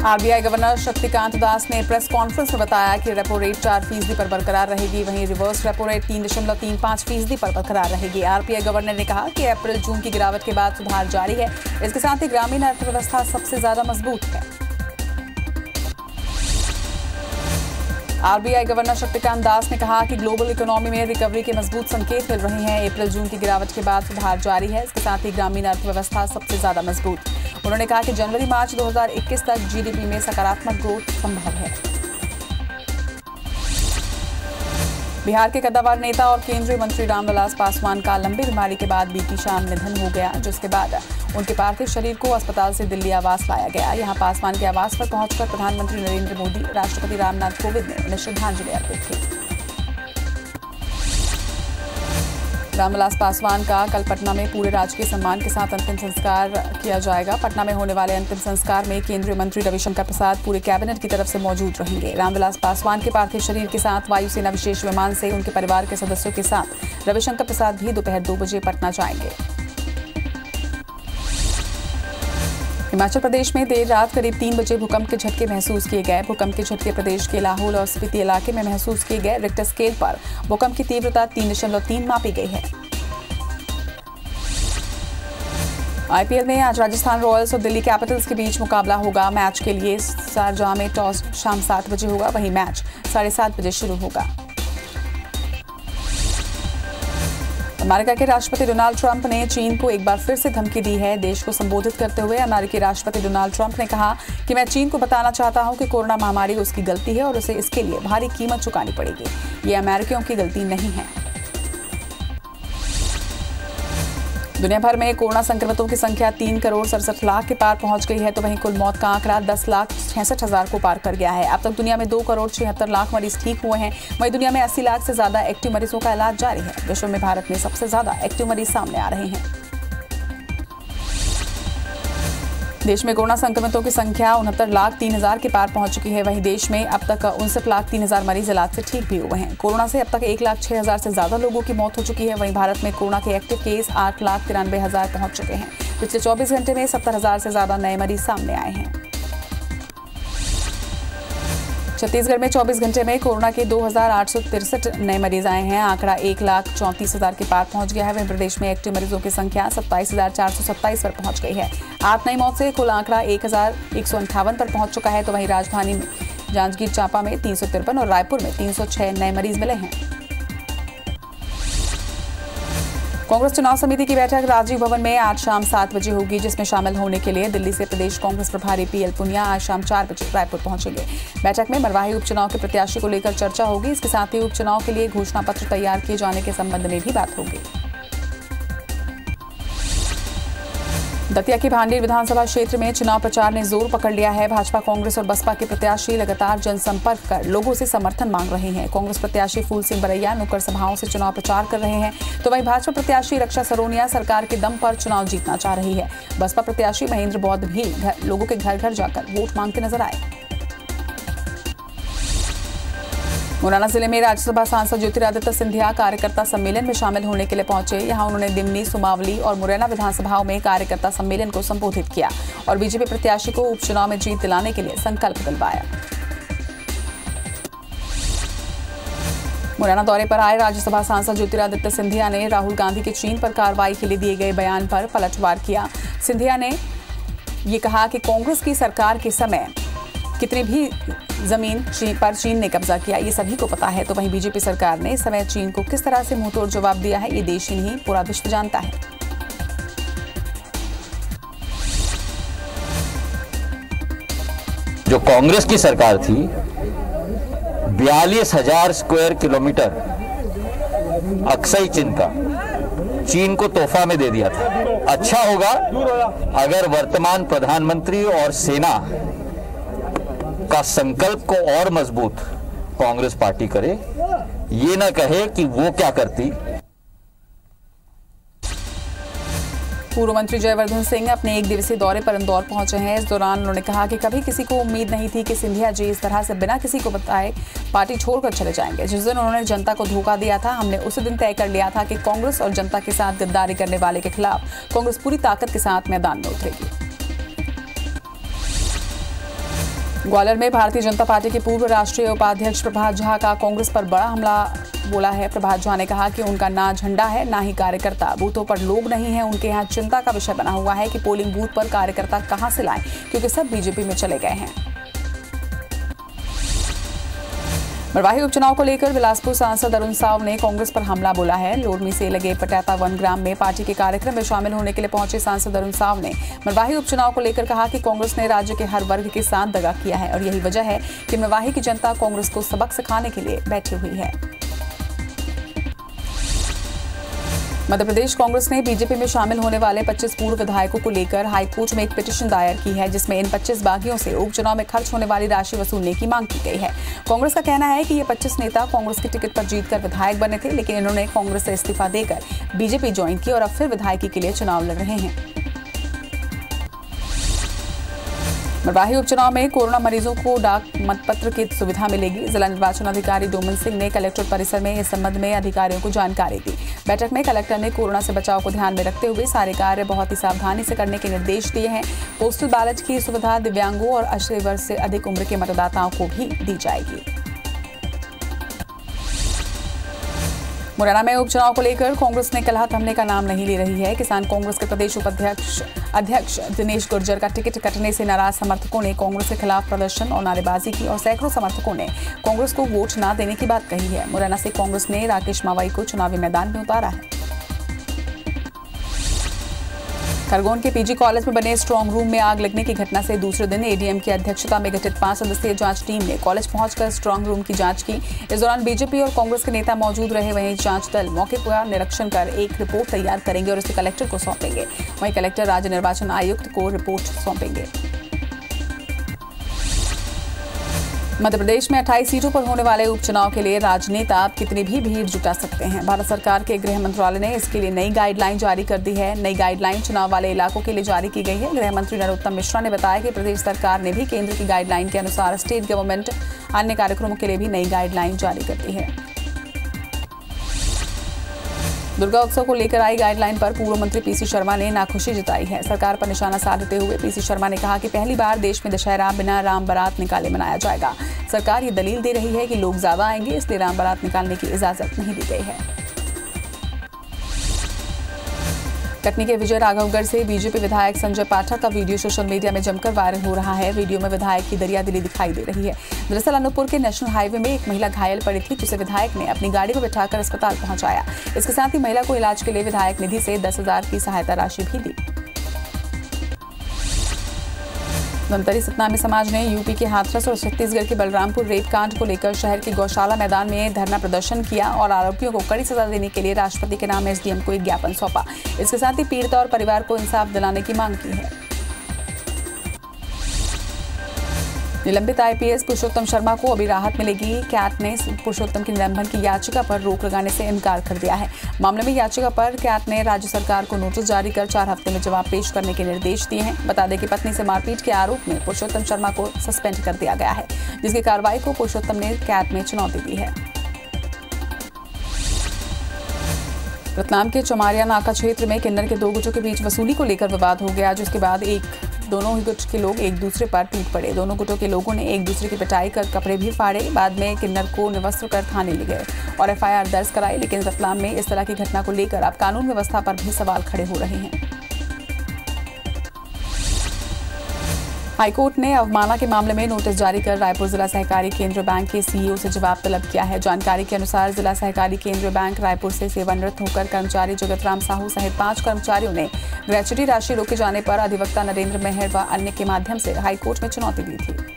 RBI governor Shaktikanta Das ने press conference में बताया कि रेपो रेट 4% पर बरकरार रहेगी, वहीं रिवर्स रेपो रेट 3.35% पर बरकरार रहेगी। आरबीआई गवर्नर ने कहा कि अप्रैल जून की गिरावट के बाद सुधार जारी है। इसके साथ ही ग्रामीण अर्थव्यवस्था सबसे ज्यादा मजबूत है। आरबीआई गवर्नर शक्तिकांत दास ने कहा कि ग्लोबल इकोनॉमी में रिकवरी के मजबूत संकेत मिल रहे हैं। अप्रैल जून की गिरावट के बाद सुधार जारी है। इसके साथ ही ग्रामीण अर्थव्यवस्था सबसे ज्यादा मजबूत। उन्होंने कहा कि जनवरी मार्च 2021 तक जीडीपी में सकारात्मक ग्रोथ संभव है। बिहार के कद्दावर नेता और केंद्रीय मंत्री रामविलास पासवान का लंबी बीमारी के बाद बीती शाम निधन हो गया, जिसके बाद उनके पार्थिव शरीर को अस्पताल से दिल्ली आवास लाया गया। यहां पासवान के आवास पर पहुंचकर प्रधानमंत्री नरेंद्र मोदी, राष्ट्रपति रामनाथ कोविंद ने उन्हें श्रद्धांजलि अर्पित की। रामविलास पासवान का कल पटना में पूरे राजकीय सम्मान के साथ अंतिम संस्कार किया जाएगा। पटना में होने वाले अंतिम संस्कार में केंद्रीय मंत्री रविशंकर प्रसाद पूरे कैबिनेट की तरफ से मौजूद रहेंगे। रामविलास पासवान के पार्थिव शरीर के साथ वायुसेना विशेष विमान से उनके परिवार के सदस्यों के साथ रविशंकर प्रसाद भी दोपहर 2 बजे पटना जाएंगे। हिमाचल प्रदेश में देर रात करीब 3 बजे भूकंप के झटके महसूस किए गए। भूकंप के झटके प्रदेश के लाहौल और स्पीति इलाके में महसूस किए गए। रिक्टर स्केल पर भूकंप की तीव्रता 3.3 मापी गई है। आईपीएल में आज राजस्थान रॉयल्स और दिल्ली कैपिटल्स के बीच मुकाबला होगा। मैच के लिए शारजाह में टॉस शाम 7 बजे होगा, वहीं मैच 7:30 बजे शुरू होगा। अमेरिका के राष्ट्रपति डोनाल्ड ट्रंप ने चीन को एक बार फिर से धमकी दी है। देश को संबोधित करते हुए अमेरिकी राष्ट्रपति डोनाल्ड ट्रंप ने कहा कि मैं चीन को बताना चाहता हूं कि कोरोना महामारी उसकी गलती है और उसे इसके लिए भारी कीमत चुकानी पड़ेगी। ये अमेरिकियों की गलती नहीं है। दुनिया भर में कोरोना संक्रमितों की संख्या 3 करोड़ 67 लाख के पार पहुंच गई है, तो वहीं कुल मौत का आंकड़ा 10,66,000 को पार कर गया है। अब तक दुनिया में 2 करोड़ 76 लाख मरीज ठीक हुए हैं। वहीं दुनिया में 80 लाख से ज्यादा एक्टिव मरीजों का इलाज जारी है। विश्व में भारत में सबसे ज्यादा एक्टिव मरीज सामने आ रहे हैं। देश में कोरोना संक्रमितों की संख्या 69,03,000 के पार पहुंच चुकी है। वहीं देश में अब तक 59,03,000 मरीज इलाज से ठीक भी हुए हैं। कोरोना से अब तक 1,06,000 से ज्यादा लोगों की मौत हो चुकी है। वहीं भारत में कोरोना के एक्टिव केस 8,93,000 पहुंच चुके हैं। पिछले 24 घंटे में 70,000 से ज्यादा नए मरीज सामने आए हैं। छत्तीसगढ़ में 24 घंटे में कोरोना के 2,863 नए मरीज आए हैं। आंकड़ा 1,34,000 के पार पहुंच गया है। वहीं प्रदेश में एक्टिव मरीजों की संख्या 27,427 पर पहुंच गई है। 8 नई मौत से कुल आंकड़ा 1,158 पर पहुंच चुका है। तो वहीं राजधानी में जांजगीर चांपा में 353 और रायपुर में 306 नए मरीज मिले हैं। कांग्रेस चुनाव समिति की बैठक राजीव भवन में आज शाम 7 बजे होगी, जिसमें शामिल होने के लिए दिल्ली से प्रदेश कांग्रेस प्रभारी पीएल पुनिया आज शाम 4 बजे रायपुर पहुंचेंगे। बैठक में मरवाही उपचुनाव के प्रत्याशी को लेकर चर्चा होगी। इसके साथ ही उपचुनाव के लिए घोषणा पत्र तैयार किए जाने के संबंध में भी बात होगी। दतिया की भांडेर विधानसभा क्षेत्र में चुनाव प्रचार ने जोर पकड़ लिया है। भाजपा, कांग्रेस और बसपा के प्रत्याशी लगातार जनसंपर्क कर लोगों से समर्थन मांग रहे हैं। कांग्रेस प्रत्याशी फूल सिंह बरैया नुक्कड़ सभाओं से चुनाव प्रचार कर रहे हैं, तो वहीं भाजपा प्रत्याशी रक्षा सरोनिया सरकार के दम पर चुनाव जीतना चाह रही है। बसपा प्रत्याशी महेंद्र बौद्ध भी लोगों के घर घर जाकर वोट मांगते नजर आए। मुरैना जिले में राज्यसभा सांसद ज्योतिरादित्य सिंधिया कार्यकर्ता सम्मेलन में शामिल होने के लिए पहुंचे। यहां उन्होंने दिमनी, सुमावली और मुरैना विधानसभाओं में कार्यकर्ता सम्मेलन को संबोधित किया और बीजेपी प्रत्याशी को उपचुनाव में जीत दिलाने के लिए संकल्प दिलवाया। मुरैना दौरे पर आए राज्यसभा सांसद ज्योतिरादित्य सिंधिया ने राहुल गांधी के चीन पर कार्रवाई के लिए दिए गए बयान पर पलटवार किया। सिंधिया ने ये कहा कि कांग्रेस की सरकार के समय कितनी भी जमीन पर चीन ने कब्जा किया, ये सभी को पता है। तो वहीं बीजेपी सरकार ने इस समय चीन को किस तरह से मुंहतोड़ जवाब दिया है, ये देश ही नहीं पूरा विश्व जानता है। जो कांग्रेस की सरकार थी 42,000 स्क्वायर किलोमीटर अक्सई चिन्ह का चीन को तोहफा में दे दिया था। अच्छा होगा अगर वर्तमान प्रधानमंत्री और सेना का संकल्प को और मजबूत कांग्रेस पार्टी करे, ये ना कहे कि वो क्या करती। पूर्व मंत्री जयवर्धन सिंह अपने 1 दिवसीय दौरे पर इंदौर पहुंचे हैं। इस दौरान उन्होंने कहा कि कभी किसी को उम्मीद नहीं थी कि सिंधिया जी इस तरह से बिना किसी को बताए पार्टी छोड़कर चले जाएंगे। जिस दिन उन्होंने जनता को धोखा दिया था, हमने उसी दिन तय कर लिया था कि कांग्रेस और जनता के साथ गद्दारी करने वाले के खिलाफ कांग्रेस पूरी ताकत के साथ मैदान में उतरेगी। ग्वालियर में भारतीय जनता पार्टी के पूर्व राष्ट्रीय उपाध्यक्ष प्रभात झा का कांग्रेस पर बड़ा हमला बोला है। प्रभात झा ने कहा कि उनका ना झंडा है ना ही कार्यकर्ता, बूथों पर लोग नहीं हैं। उनके यहाँ चिंता का विषय बना हुआ है कि पोलिंग बूथ पर कार्यकर्ता कहां से लाएं, क्योंकि सब बीजेपी में चले गए हैं। मरवाही उपचुनाव को लेकर बिलासपुर सांसद अरुण साव ने कांग्रेस पर हमला बोला है। लोरमी से लगे पटैता वन ग्राम में पार्टी के कार्यक्रम में शामिल होने के लिए पहुंचे सांसद अरुण साव ने मरवाही उपचुनाव को लेकर कहा कि कांग्रेस ने राज्य के हर वर्ग के साथ दगा किया है और यही वजह है कि मरवाही की जनता कांग्रेस को सबक सिखाने के लिए बैठी हुई है। मध्य प्रदेश कांग्रेस ने बीजेपी में शामिल होने वाले 25 पूर्व विधायकों को लेकर हाईकोर्ट में एक पिटीशन दायर की है, जिसमें इन 25 बागियों से उपचुनाव में खर्च होने वाली राशि वसूलने की मांग की गई है। कांग्रेस का कहना है कि ये 25 नेता कांग्रेस की टिकट पर जीतकर विधायक बने थे, लेकिन इन्होंने कांग्रेस से इस्तीफा देकर बीजेपी ज्वाइन की और अब फिर विधायकी के लिए चुनाव लड़ रहे हैं। मरवाही उपचुनाव में कोरोना मरीजों को डाक मतपत्र की सुविधा मिलेगी। जिला निर्वाचन अधिकारी डोमन सिंह ने कलेक्टर परिसर में इस संबंध में अधिकारियों को जानकारी दी। बैठक में कलेक्टर ने कोरोना से बचाव को ध्यान में रखते हुए सारे कार्य बहुत ही सावधानी से करने के निर्देश दिए हैं। पोस्टल बैलेट की सुविधा दिव्यांगों और 18 वर्ष से अधिक उम्र के मतदाताओं को भी दी जाएगी। मुरैना में उपचुनाव को लेकर कांग्रेस ने कलह थमने का नाम नहीं ले रही है। किसान कांग्रेस के प्रदेश अध्यक्ष दिनेश गुर्जर का टिकट कटने से नाराज समर्थकों ने कांग्रेस के खिलाफ प्रदर्शन और नारेबाजी की और सैकड़ों समर्थकों ने कांग्रेस को वोट न देने की बात कही है। मुरैना से कांग्रेस ने राकेश मावाई को चुनावी मैदान में उतारा है। खरगोन के पीजी कॉलेज में बने स्ट्रांग रूम में आग लगने की घटना से दूसरे दिन एडीएम की अध्यक्षता में गठित 5 सदस्यीय जांच टीम ने कॉलेज पहुंचकर स्ट्रांग रूम की जांच की। इस दौरान बीजेपी और कांग्रेस के नेता मौजूद रहे। वहीं जांच दल मौके पर निरीक्षण कर एक रिपोर्ट तैयार करेंगे और इसे कलेक्टर को सौंपेंगे। वहीं कलेक्टर राज्य निर्वाचन आयुक्त को रिपोर्ट सौंपेंगे। मध्य प्रदेश में 28 सीटों पर होने वाले उपचुनाव के लिए राजनेता अब कितनी भी भीड़ जुटा सकते हैं। भारत सरकार के गृह मंत्रालय ने इसके लिए नई गाइडलाइन जारी कर दी है। नई गाइडलाइन चुनाव वाले इलाकों के लिए जारी की गई है। गृह मंत्री नरोत्तम मिश्रा ने बताया कि प्रदेश सरकार ने भी केंद्र की गाइडलाइन के अनुसार स्टेट गवर्नमेंट अन्य कार्यक्रमों के लिए भी नई गाइडलाइन जारी कर दी है। दुर्गा उत्सव को लेकर आई गाइडलाइन पर पूर्व मंत्री पीसी शर्मा ने नाखुशी जताई है। सरकार पर निशाना साधते हुए पीसी शर्मा ने कहा कि पहली बार देश में दशहरा बिना राम बारात निकाले मनाया जाएगा। सरकार ये दलील दे रही है कि लोग ज्यादा आएंगे, इसलिए राम बारात निकालने की इजाजत नहीं दी गई है। कटनी के विजय राघवगढ़ से बीजेपी विधायक संजय पाठक का वीडियो सोशल मीडिया में जमकर वायरल हो रहा है। वीडियो में विधायक की दरियादिली दिखाई दे रही है। दरअसल अनूपपुर के नेशनल हाईवे में एक महिला घायल पड़ी थी, जिसे विधायक ने अपनी गाड़ी में बिठाकर अस्पताल पहुंचाया। इसके साथ ही महिला को इलाज के लिए विधायक निधि से 10,000 की सहायता राशि भी दी। धमतरी सतनामी समाज ने यूपी के हाथरस और छत्तीसगढ़ के बलरामपुर रेप कांड को लेकर शहर के गौशाला मैदान में धरना प्रदर्शन किया और आरोपियों को कड़ी सजा देने के लिए राष्ट्रपति के नाम एसडीएम को एक ज्ञापन सौंपा। इसके साथ ही पीड़िता और परिवार को इंसाफ दिलाने की मांग की है। निलंबित आईपीएस पुरुषोत्तम शर्मा को अभी राहत मिलेगी। कैट ने पुरुषोत्तम की निलंबन की याचिका पर रोक लगाने से इनकार कर दिया है। मामले में याचिका पर कैट ने राज्य सरकार को नोटिस जारी कर 4 हफ्ते में जवाब पेश करने के निर्देश दिए हैं। बता दें कि पत्नी से मारपीट के आरोप में पुरुषोत्तम शर्मा को सस्पेंड कर दिया गया है, जिसकी कार्रवाई को पुरुषोत्तम ने कैट में चुनौती दी है। रतलाम के चमारिया नाका क्षेत्र में किन्नर के 2 गुटों के बीच वसूली को लेकर विवाद हो गया, जिसके बाद दोनों ही गुट के लोग एक दूसरे पर टूट पड़े। दोनों गुटों के लोगों ने एक दूसरे की पिटाई कर कपड़े भी फाड़े। बाद में किन्नर को निवस्त्र कर थाने ले गए और एफआईआर दर्ज कराई। लेकिन रतलाम में इस तरह की घटना को लेकर अब कानून व्यवस्था पर भी सवाल खड़े हो रहे हैं। हाईकोर्ट ने अवमानना के मामले में नोटिस जारी कर रायपुर जिला सहकारी केंद्र बैंक के सीईओ से जवाब तलब किया है। जानकारी के अनुसार जिला सहकारी केंद्र बैंक रायपुर से सेवानिवृत्त होकर कर्मचारी जगतराम साहू सहित 5 कर्मचारियों ने ग्रेच्युटी राशि रोके जाने पर अधिवक्ता नरेंद्र मेहर व अन्य के माध्यम से हाईकोर्ट में चुनौती दी थी।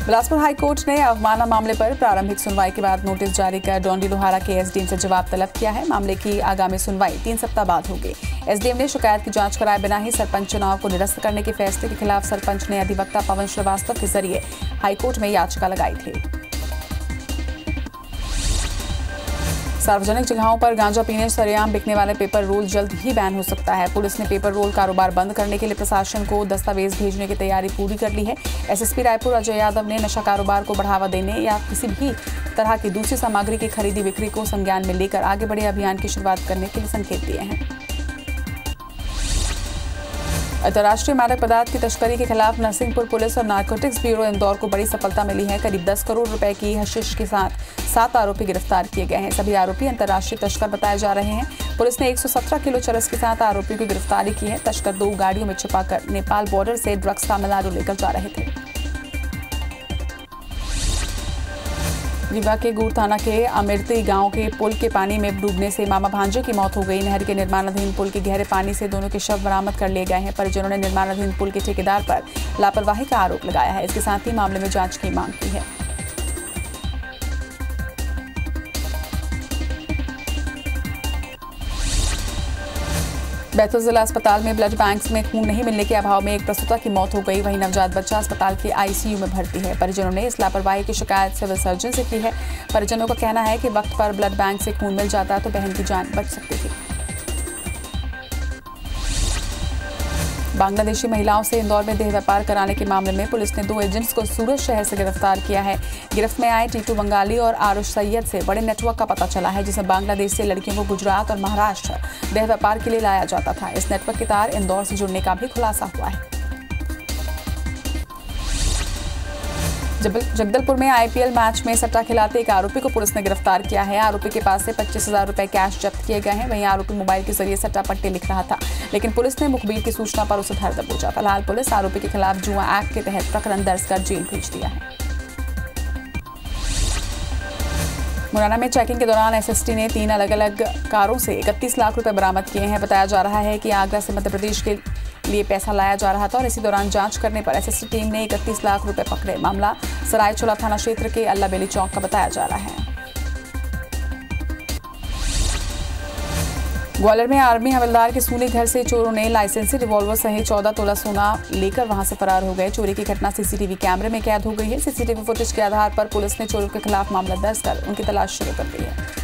बिलासपुर हाईकोर्ट ने अवमानना मामले पर प्रारंभिक सुनवाई के बाद नोटिस जारी कर डोंडी लोहारा के एसडीएम से जवाब तलब किया है। मामले की आगामी सुनवाई 3 सप्ताह बाद होगी। एसडीएम ने शिकायत की जांच कराए बिना ही सरपंच चुनाव को निरस्त करने के फैसले के खिलाफ सरपंच ने अधिवक्ता पवन श्रीवास्तव के जरिए हाईकोर्ट में याचिका लगाई थी। सार्वजनिक जगहों पर गांजा पीने सरेआम बिकने वाले पेपर रोल जल्द ही बैन हो सकता है। पुलिस ने पेपर रोल कारोबार बंद करने के लिए प्रशासन को दस्तावेज भेजने की तैयारी पूरी कर ली है। एसएसपी रायपुर अजय यादव ने नशा कारोबार को बढ़ावा देने या किसी भी तरह की दूसरी सामग्री की खरीदी बिक्री को संज्ञान में लेकर आगे बढ़े अभियान की शुरुआत करने के लिए संकेत दिए हैं। अंतर्राष्ट्रीय मादक पदार्थ की तस्करी के खिलाफ नरसिंहपुर पुलिस और नारकोटिक्स ब्यूरो इंदौर को बड़ी सफलता मिली है। करीब 10 करोड़ रुपए की हशीश के साथ 7 आरोपी गिरफ्तार किए गए हैं। सभी आरोपी अंतर्राष्ट्रीय तस्कर बताए जा रहे हैं। पुलिस ने 117 किलो चरस के साथ आरोपियों की गिरफ्तारी की है। तस्कर 2 गाड़ियों में छिपाकर नेपाल बॉर्डर से ड्रग्स तमिलनाडु लेकर जा रहे थे। रीवा के गुड़ थाना के अमिर्ती गांव के पुल के पानी में डूबने से मामा भांजे की मौत हो गई। नहर के निर्माणाधीन पुल के गहरे पानी से दोनों के शव बरामद कर लिए गए हैं। परिजनों ने निर्माणाधीन पुल के ठेकेदार पर लापरवाही का आरोप लगाया है। इसके साथ ही मामले में जांच की मांग की है। बैतूल जिला अस्पताल में ब्लड बैंक में खून नहीं मिलने के अभाव में एक प्रसूता की मौत हो गई। वहीं नवजात बच्चा अस्पताल के आईसीयू में भर्ती है। परिजनों ने इस लापरवाही की शिकायत सिविल सर्जन से की है। परिजनों का कहना है कि वक्त पर ब्लड बैंक से खून मिल जाता तो बहन की जान बच सकती थी। बांग्लादेशी महिलाओं से इंदौर में देह व्यापार कराने के मामले में पुलिस ने 2 एजेंट्स को सूरत शहर से गिरफ्तार किया है। गिरफ्त में आए टीटू बंगाली और आरुष सैयद से बड़े नेटवर्क का पता चला है, जिसमें बांग्लादेश से लड़कियों को गुजरात और महाराष्ट्र देह व्यापार के लिए लाया जाता था। इस नेटवर्क के तार इंदौर से जुड़ने का भी खुलासा हुआ है। जगदलपुर में आईपीएल मैच में सट्टा खिलाते एक आरोपी को पुलिस ने गिरफ्तार किया है। आरोपी के पास से 25,000 रुपए कैश जब्त किए गए हैं। वहीं आरोपी मोबाइल के जरिए सट्टा पट्टे लिख रहा था, लेकिन पुलिस ने मुखबिर की सूचना पर उसे धर दबोचा। फिलहाल पुलिस आरोपी के खिलाफ जुआ एक्ट के तहत प्रकरण दर्ज कर जेल भेज दिया है। मुरैना में चेकिंग के दौरान एसएसटी ने 3 अलग अलग कारों से 31 लाख रुपए बरामद किए हैं। बताया जा रहा है कि आगरा से मध्य प्रदेश के लिए पैसा लाया जा रहा था और इसी दौरान जांच करने पर एसएसटी टीम ने 31 लाख रुपए पकड़े। मामला सरायचोला थाना क्षेत्र के अल्ला बेली चौक का बताया जा रहा है। ग्वालियर में आर्मी हवलदार के सूने घर से चोरों ने लाइसेंसी रिवॉल्वर सहित 14 तोला सोना लेकर वहां से फरार हो गए। चोरी की घटना सीसीटीवी कैमरे में कैद हो गई है। सीसीटीवी फुटेज के आधार पर पुलिस ने चोरों के खिलाफ मामला दर्ज कर उनकी तलाश शुरू कर दी है।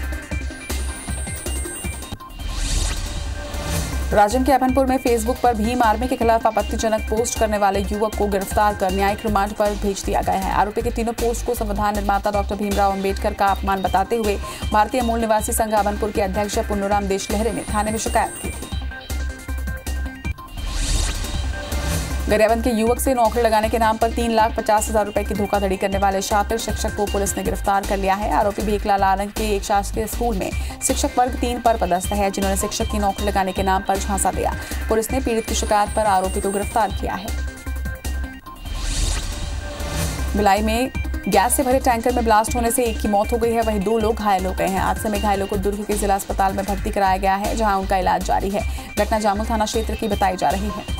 राजन के अभनपुर में फेसबुक पर भीम आर्मी के खिलाफ आपत्तिजनक पोस्ट करने वाले युवक को गिरफ्तार कर न्यायिक रिमांड पर भेज दिया गया है। आरोपी के तीनों पोस्ट को संविधान निर्माता डॉक्टर भीमराव अंबेडकर का अपमान बताते हुए भारतीय मूल निवासी संघ अभनपुर के अध्यक्ष पुन्नूराम देशलहरे ने थाने में शिकायत की थी। गरियाबंद के युवक से नौकरी लगाने के नाम पर 3,50,000 रुपए की धोखाधड़ी करने वाले शातिर शिक्षक को पुलिस ने गिरफ्तार कर लिया है। आरोपी भीखलाल आनंद के एक शासकीय स्कूल में शिक्षक वर्ग 3 पर पदस्थ है, जिन्होंने शिक्षक की नौकरी लगाने के नाम पर झांसा दिया। पुलिस ने पीड़ित की शिकायत पर आरोपी को गिरफ्तार किया है। भिलाई में गैस से भरे टैंकर में ब्लास्ट होने से एक की मौत हो गई है, वहीं 2 लोग घायल हो गए हैं। हादसे में घायलों को दुर्ग के जिला अस्पताल में भर्ती कराया गया है, जहां उनका इलाज जारी है। घटना जामुल थाना क्षेत्र की बताई जा रही है।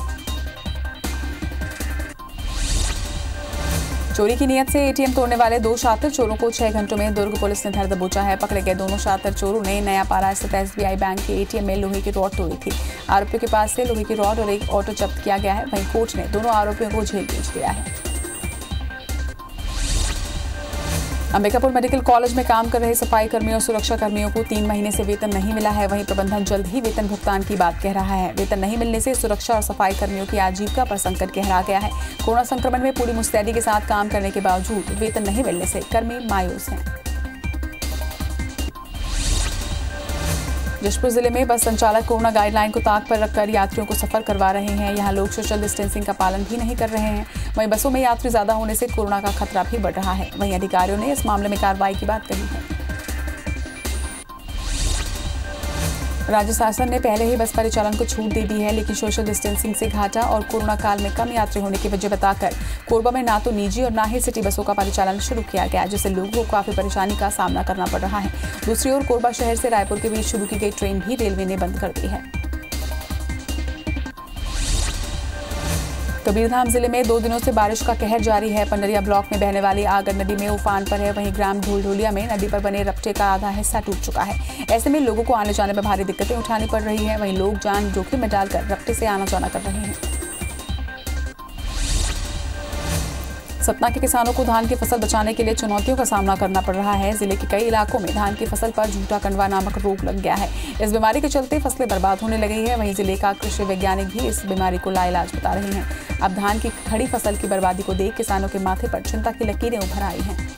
चोरी की नियत से एटीएम तोड़ने वाले 2 शातिर चोरों को 6 घंटों में दुर्ग पुलिस ने धर दबोचा है। पकड़े गए दोनों शातिर चोरों ने नया पारा स्थित एसबीआई बैंक के एटीएम में लोहे की रॉड तोड़ी थी। आरोपियों के पास से लोहे की रॉड और एक ऑटो जब्त किया गया है। वहीं कोर्ट ने दोनों आरोपियों को जेल भेज दिया है। अंबिकापुर मेडिकल कॉलेज में काम कर रहे सफाई कर्मियों और सुरक्षा कर्मियों को 3 महीने से वेतन नहीं मिला है। वहीं प्रबंधन जल्द ही वेतन भुगतान की बात कह रहा है। वेतन नहीं मिलने से सुरक्षा और सफाई कर्मियों की आजीविका पर संकट गहरा गया है। कोरोना संक्रमण में पूरी मुस्तैदी के साथ काम करने के बावजूद वेतन नहीं मिलने से कर्मी मायूस हैं। जशपुर जिले में बस संचालक कोरोना गाइडलाइन को ताक पर रखकर यात्रियों को सफर करवा रहे हैं। यहां लोग सोशल डिस्टेंसिंग का पालन भी नहीं कर रहे हैं। वहीं बसों में यात्री ज्यादा होने से कोरोना का खतरा भी बढ़ रहा है। वहीं अधिकारियों ने इस मामले में कार्रवाई की बात कही है। राज्य शासन ने पहले ही बस परिचालन को छूट दे दी है, लेकिन सोशल डिस्टेंसिंग से घाटा और कोरोना काल में कम यात्री होने की वजह बताकर कोरबा में ना तो निजी और ना ही सिटी बसों का परिचालन शुरू किया गया, जिससे लोगों को काफी परेशानी का सामना करना पड़ रहा है। दूसरी ओर कोरबा शहर से रायपुर के बीच शुरू की गई ट्रेन भी रेलवे ने बंद कर दी है। कबीरधाम जिले में 2 दिनों से बारिश का कहर जारी है। पंडरिया ब्लॉक में बहने वाली आगर नदी में उफान पर है। वहीं ग्राम ढोलढोलिया में नदी पर बने रपटे का आधा हिस्सा टूट चुका है। ऐसे में लोगों को आने जाने में भारी दिक्कतें उठानी पड़ रही है। वहीं लोग जान जोखिम में डालकर रपटे से आना जाना कर रहे हैं। सतना के किसानों को धान की फसल बचाने के लिए चुनौतियों का सामना करना पड़ रहा है। जिले के कई इलाकों में धान की फसल पर झूठा कंडवा नामक रोग लग गया है। इस बीमारी के चलते फसलें बर्बाद होने लगी है। वहीं जिले का कृषि वैज्ञानिक भी इस बीमारी को लाइलाज बता रहे हैं। अब धान की खड़ी फसल की बर्बादी को देख किसानों के माथे पर चिंता की लकीरें उभर आई हैं।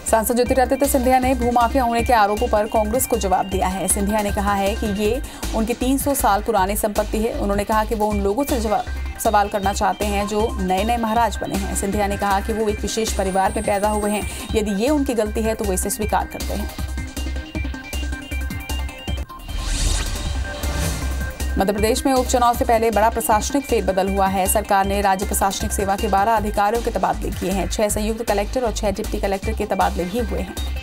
सांसद ज्योतिरादित्य सिंधिया ने भूमाफिया होने के आरोपों पर कांग्रेस को जवाब दिया है। सिंधिया ने कहा है कि ये उनकी 300 साल पुरानी संपत्ति है। उन्होंने कहा कि वो उन लोगों से सवाल करना चाहते हैं जो नए नए महाराज बने हैं। सिंधिया ने कहा कि वो एक विशेष परिवार में पैदा हुए हैं। यदि ये उनकी गलती है तो वो इसे स्वीकार करते हैं। मध्य प्रदेश में उपचुनाव से पहले बड़ा प्रशासनिक फेरबदल हुआ है। सरकार ने राज्य प्रशासनिक सेवा के 12 अधिकारियों के तबादले किए हैं। 6 संयुक्त कलेक्टर और 6 डिप्टी कलेक्टर के तबादले भी हुए हैं।